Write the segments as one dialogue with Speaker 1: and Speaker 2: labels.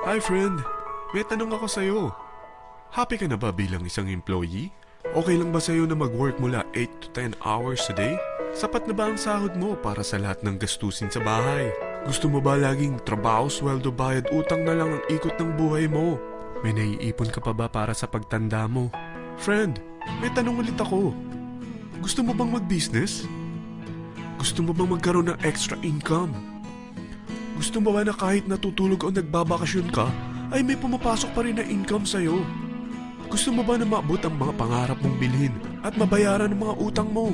Speaker 1: Hi friend, may tanong ako sa'yo. Happy ka na ba bilang isang employee? Okay lang ba sa'yo na mag-work mula 8 to 10 hours a day? Sapat na ba ang sahod mo para sa lahat ng gastusin sa bahay? Gusto mo ba laging trabaho, sweldo, bayad, utang na lang ang ikot ng buhay mo? May naiipon ka pa ba para sa pagtanda mo? Friend, may tanong ulit ako. Gusto mo bang mag-business? Gusto mo bang magkaroon ng extra income? Gusto mo ba na kahit natutulog o nagbabakasyon ka, ay may pumapasok pa rin na income sa'yo? Gusto mo ba na maabot ang mga pangarap mong bilhin at mabayaran ang mga utang mo?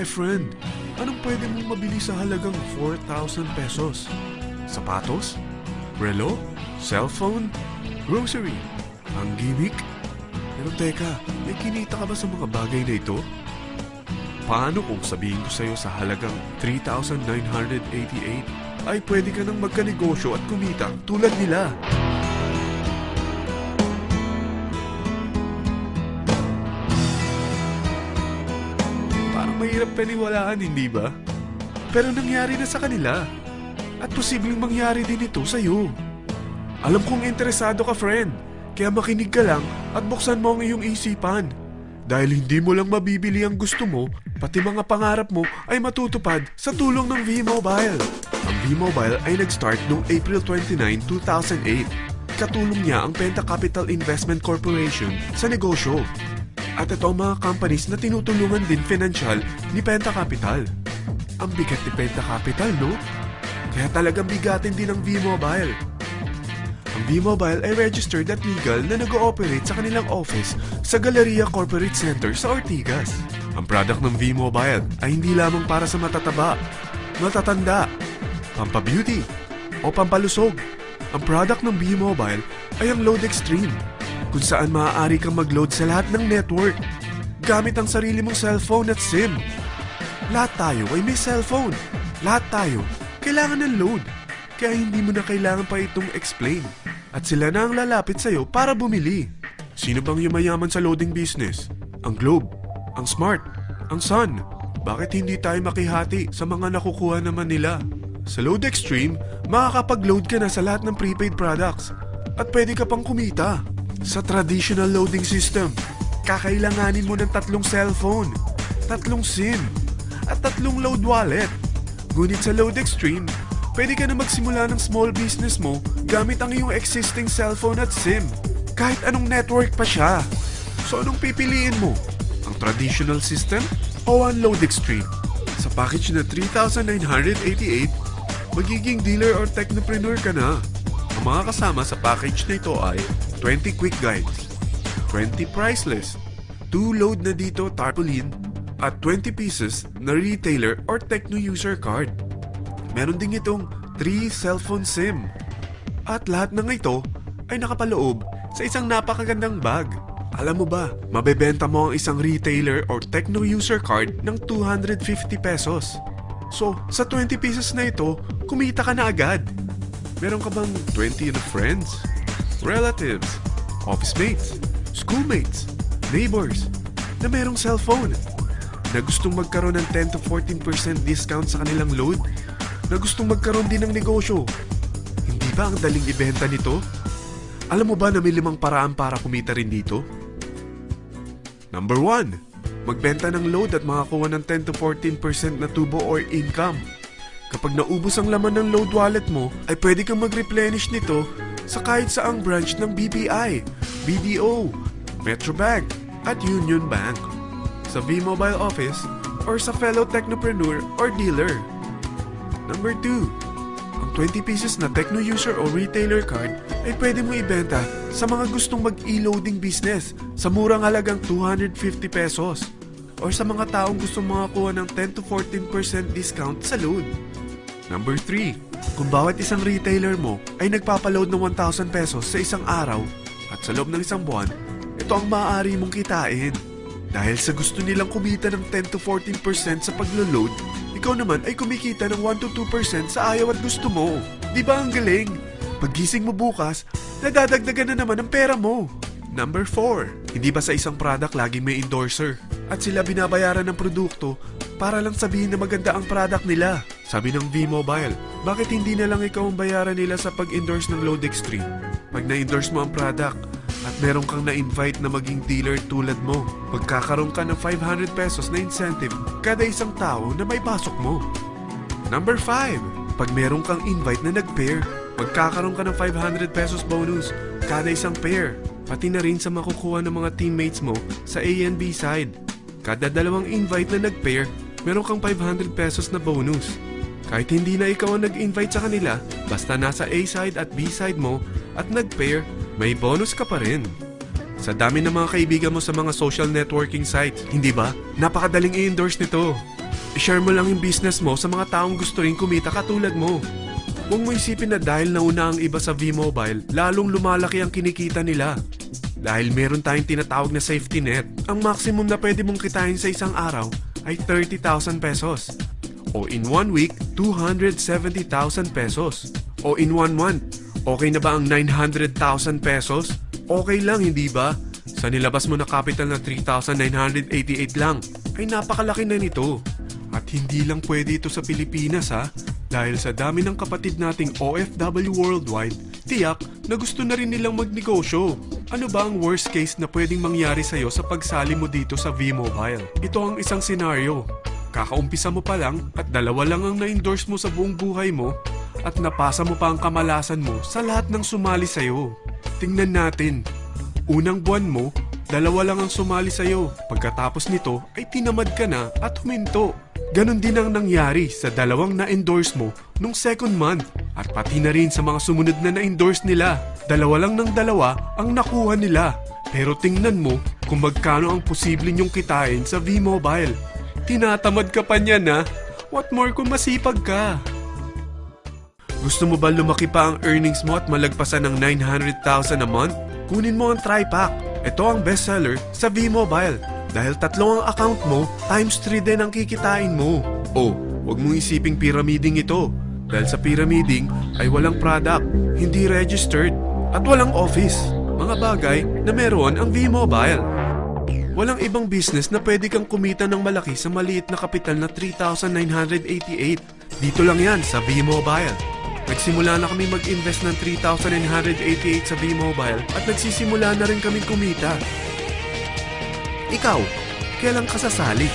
Speaker 1: Friend, anong pwede mong mabili sa halagang 4,000 pesos? Sapatos? Relo? Cellphone? Grocery? Ang gimmick? Pero teka, may kinita ka ba sa mga bagay na ito? Paano kung sabihin ko sa'yo sa halagang 3,988 ay pwede ka nang magkanegosyo at kumita tulad nila? Parang mahirap paniwalaan, hindi ba? Pero nangyari na sa kanila. At posibleng mangyari din ito sa'yo. Alam kong interesado ka, friend. Kaya makinig ka lang at buksan mo ang iyong isipan. Dahil hindi mo lang mabibili ang gusto mo, pati mga pangarap mo ay matutupad sa tulong ng V-Mobile. Ang V-Mobile ay nag-start noong April 29, 2008. Katulong niya ang Penta Capital Investment Corporation sa negosyo. At ito ang mga companies na tinutulungan din financial ni Penta Capital. Ang bigat ni Penta Capital, no? Kaya talagang bigatin din ang V-Mobile. Ang V-Mobile ay registered at legal na nag-ooperate sa kanilang office sa Galleria Corporate Center sa Ortigas. Ang product ng V-Mobile ay hindi lamang para sa matataba, matatanda, pampabeauty, o pampalusog. Ang product ng V-Mobile ay ang Load Extreme, kung saan maaari kang mag-load sa lahat ng network gamit ang sarili mong cellphone at SIM. Lahat tayo ay may cellphone. Lahat tayo kailangan ng load. Kaya hindi mo na kailangan pa itong explain. At sila na ang lalapit sa'yo para bumili. Sino bang yumayaman sa loading business? Ang Globe, ang Smart, ang Sun. Bakit hindi tayo makihati sa mga nakukuha naman nila? Sa Load Extreme, makakapag-load ka na sa lahat ng prepaid products. At pwede ka pang kumita. Sa traditional loading system, kakailanganin mo ng 3 cellphone, 3 SIM, at 3 load wallet. Ngunit sa Load Extreme, pwede ka na magsimula ng small business mo gamit ang iyong existing cellphone at SIM. Kahit anong network pa siya. So anong pipiliin mo? Ang traditional system o ang Load Extreme? Sa package na 3,988, magiging dealer or technopreneur ka na. Ang mga kasama sa package na ito ay 20 quick guides, 20 price list, 2 load na dito tarpaulin, at 20 pieces na retailer or techno user card. Meron din itong 3 cellphone SIM. At lahat ng ito ay nakapaloob sa isang napakagandang bag. Alam mo ba, mabebenta mo ang isang retailer or techno user card ng 250 pesos. So, sa 20 pieces na ito, kumita ka na agad. Meron ka bang 20 na friends, relatives, office mates, schoolmates, neighbors na merong cellphone? Na gustong magkaroon ng 10 to 14% discount sa kanilang load? Na gustong magkaroon din ng negosyo? Hindi ba ang daling ibenta nito? Alam mo ba na may 5 paraan para kumita rin dito? Number 1. Magbenta ng load at makakuha ng 10 to 14% na tubo or income. Kapag naubos ang laman ng load wallet mo, ay pwede kang mag-replenish nito sa kahit saang branch ng BPI, BDO, Metrobank, at Union Bank, sa V-Mobile office, or sa fellow technopreneur or dealer. Number 2. Ang 20 pieces na techno user o retailer card ay pwede mo ibenta sa mga gustong mag-e-loading business sa murang halagang 250 pesos or sa mga taong gustong makakuha ng 10 to 14% discount sa load. Number 3. Kung bawat isang retailer mo ay nagpapaload ng 1,000 pesos sa isang araw at sa loob ng isang buwan, ito ang maaari mong kitain. Dahil sa gusto nilang kumita ng 10 to 14% sa paglo-load, ikaw naman ay kumikita ng 1 to 2% sa ayaw at gusto mo. Di ba ang galing? Paggising mo bukas, nadadagdagan na naman ang pera mo. Number 4. Hindi ba sa isang product laging may endorser? At sila binabayaran ng produkto para lang sabihin na maganda ang product nila. Sabi ng V-Mobile, bakit hindi na lang ikaw ang bayaran nila sa pag-endorse ng Lode Extreme? Pag na-endorse mo ang product at meron kang na-invite na maging dealer tulad mo, magkakaroon ka ng 500 pesos na incentive kada isang tao na may pasok mo. Number 5, pag meron kang invite na nag-pair, magkakaroon ka ng 500 pesos bonus kada isang pair, pati na rin sa makukuha ng mga teammates mo sa A and B side. Kada dalawang invite na nag-pair, meron kang 500 pesos na bonus. Kahit hindi na ikaw ang nag-invite sa kanila, basta nasa A side at B side mo at nag-pair, may bonus ka pa rin. Sa dami ng mga kaibigan mo sa mga social networking sites, hindi ba? Napakadaling i-endorse nito. I-share mo lang yung business mo sa mga taong gusto rin kumita katulad mo. Huwag mo isipin na dahil nauna ang iba sa V-Mobile, lalong lumalaki ang kinikita nila. Dahil meron tayong tinatawag na safety net, ang maximum na pwede mong kitain sa isang araw ay 30,000 pesos. O in 1 week, 270,000 pesos. O in 1 month, okay na ba ang 900,000 pesos? Okay lang, hindi ba? Sa nilabas mo na capital na 3,988 lang, ay napakalaki na nito. At hindi lang pwede ito sa Pilipinas ha, dahil sa dami ng kapatid nating OFW worldwide, tiyak na gusto na rin nilang magnegosyo. Ano ba ang worst case na pwedeng mangyari sa'yo sa pagsali mo dito sa V-Mobile? Ito ang isang senaryo. Kakaumpisa mo pa lang at 2 lang ang na-endorse mo sa buong buhay mo at napasa mo pa ang kamalasan mo sa lahat ng sumali sa'yo. Tingnan natin. Unang buwan mo, 2 lang ang sumali sa'yo. Pagkatapos nito ay tinamad ka na at huminto. Ganon din ang nangyari sa 2 na-endorse mo nung second month at pati na rin sa mga sumunod na na-endorse nila. 2 lang ng 2 ang nakuha nila. Pero tingnan mo kung magkano ang posible nyong kitain sa V-Mobile. Tinatamad ka pa niyan ha? What more kung masipag ka? Gusto mo ba lumaki pa ang earnings mo at malagpasan ng 900,000 a month? Kunin mo ang TriPack. Ito ang bestseller sa V-Mobile. Dahil 3 ang account mo, times 3 din ang kikitain mo. Oh, wag mong isiping pyramiding ito. Dahil sa pyramiding ay walang product, hindi registered, at walang office. Mga bagay na meron ang V-Mobile. Walang ibang business na pwede kang kumita ng malaki sa maliit na kapital na 3,988. Dito lang yan sa V-Mobile. Nagsimula na kami mag-invest ng 3,988 sa V-Mobile at nagsisimula na rin kami kumita. Ikaw, kailan ka sasali?